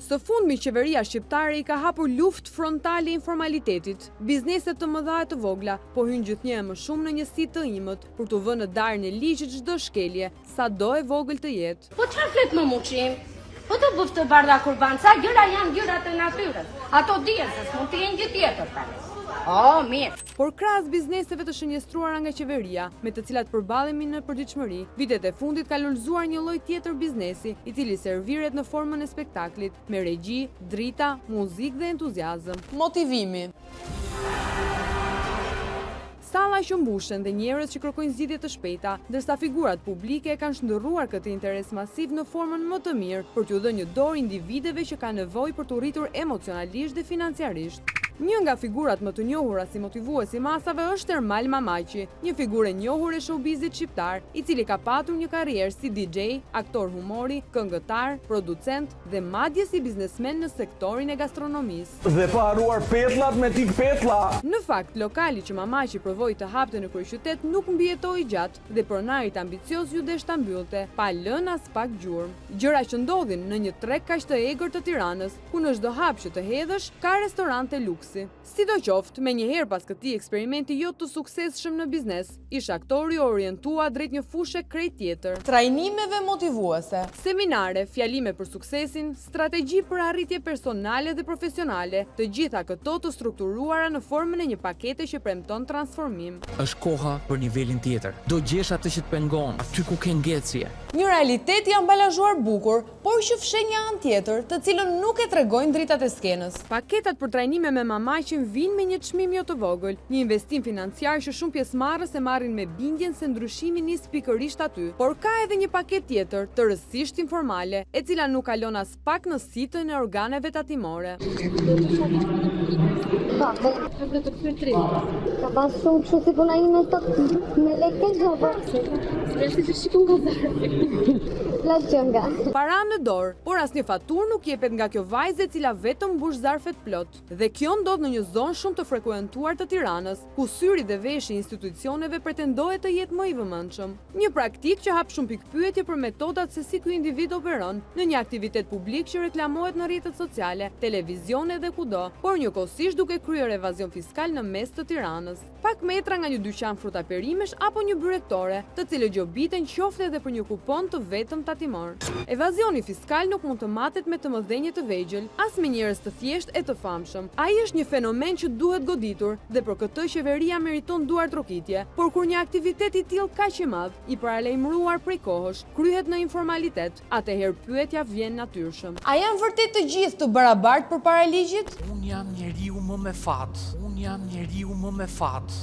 Së fundmi, qeveria shqiptare i ka hapur luftë frontale informalitetit. Bizneset të mëdha e të vogla po hynë gjithnjë më shumë në njësi të imët për të vënë në darkën e ligjit çdo shkelje, sado e vogël të jetë. Po çfarë flet më muçim? Po të bëf të bardha kurban, sa gjëra janë gjëra të natyrës. Ato dihen se s'mund të jenë gjë tjetër tani. Oh, mirë. Por krahas bizneseve të shënjestruara nga qeveria, me të cilat përballemi në përditshmëri, vitet e fundit ka lulëzuar një lloj tjetër biznesi, i cili serviret në formën e spektaklit, me regji, drita, muzikë dhe entuziazëm. Motivimi. Salla që mbushen dhe njerëz që kërkojnë zgjidhje të shpejta, ndërsa figurat publike kanë shndërruar këtë interes masiv në formën më të mirë për t'u dhënë një dorë individeve që kanë nevojë për t'u rritur emocionalisht dhe financiarisht. Një nga figurat më të njohura si motivuesi masave është Ermal Mamaqi, një figurë e njohur e showbizit shqiptar, i cili ka patur një karrierë si DJ, aktor humori, këngëtar, producent dhe madje si biznesmen në sektorin e gastronomisë. Dhe pa haruar petllat me tik petlla. Në fakt, lokali që Mamaqi provoi të hapte në kryeqytet nuk mbijetoi gjatë dhe pronarit ambicioz ju desh ta mbyllte, pa lënë as pak gjurmë. Gjëra që ndodhin në një treg kaq të egër të Tiranës, ku në çdo hap që të hedhësh ka restorante luks. Sidoqoftë, menjëherë pas këtij eksperimenti jo të suksesshëm në biznes, ish aktori orientua drejt një fushe krejt tjetër. Trajnimeve motivuese, seminare, fjalime për suksesin, strategji për arritje personale dhe profesionale, të gjitha këto të strukturuara në formën e një pakete që premton transformim. Është koha për nivelin tjetër. Do gjesh atë që të pengon, aty ku ke ngjecje. Një realitet i ambalazhuar bukur, por që fshen një anë tjetër, të cilën nuk e tregojnë dritat e skenës. Paketat për trajnime me Mamaqin vinë me një çmim jo të vogël, një investim financiar që shumë pjesëmarrës e marrin me bindjen se ndryshimi nis pikërisht aty. Por ka edhe një paketë tjetër, të rësisht informale, e cila nuk kalon as pak në sitën e organeve tatimore. Ka pas shumë kështu si puna ime të me lekë gjopë. Spresi që shikon nga zarfi. Para në dorë, por asnjë faturë nuk jepet nga kjo vajzë e cila vetëm mbush zarfet plot. Dhe kjo ndodh në një zonë shumë të frekuentuar të Tiranës, ku syri dhe veshi i institucioneve pretendohet të jetë më i vëmendshëm. Një praktikë që hap shumë pikpyetje për metodat se si ky individ operon në një aktivitet publik që reklamohet në rrjetet sociale, televizione dhe kudo, por njëkohësisht duke kryer evazion fiskal në mes të Tiranës. Pak metra nga një dyqan fruta perimesh apo një byrektore, të cilët gjobiten qoftë edhe për një kupon të vetëm tatimor. Evazioni fiskal nuk mund të matet me të mëdhenje të vegjël, as me njerëz të thjeshtë e të famshëm. Ai është një fenomen që duhet goditur dhe për këtë qeveria meriton duar trokitje, por kur një aktivitet i tillë kaq i madh, i paralajmëruar prej kohësh, kryhet në informalitet, atëherë pyetja vjen natyrshëm. A janë vërtet të gjithë të barabartë përpara ligjit? Unë jam njeriu më me fat. Unë jam njeriu më me fat.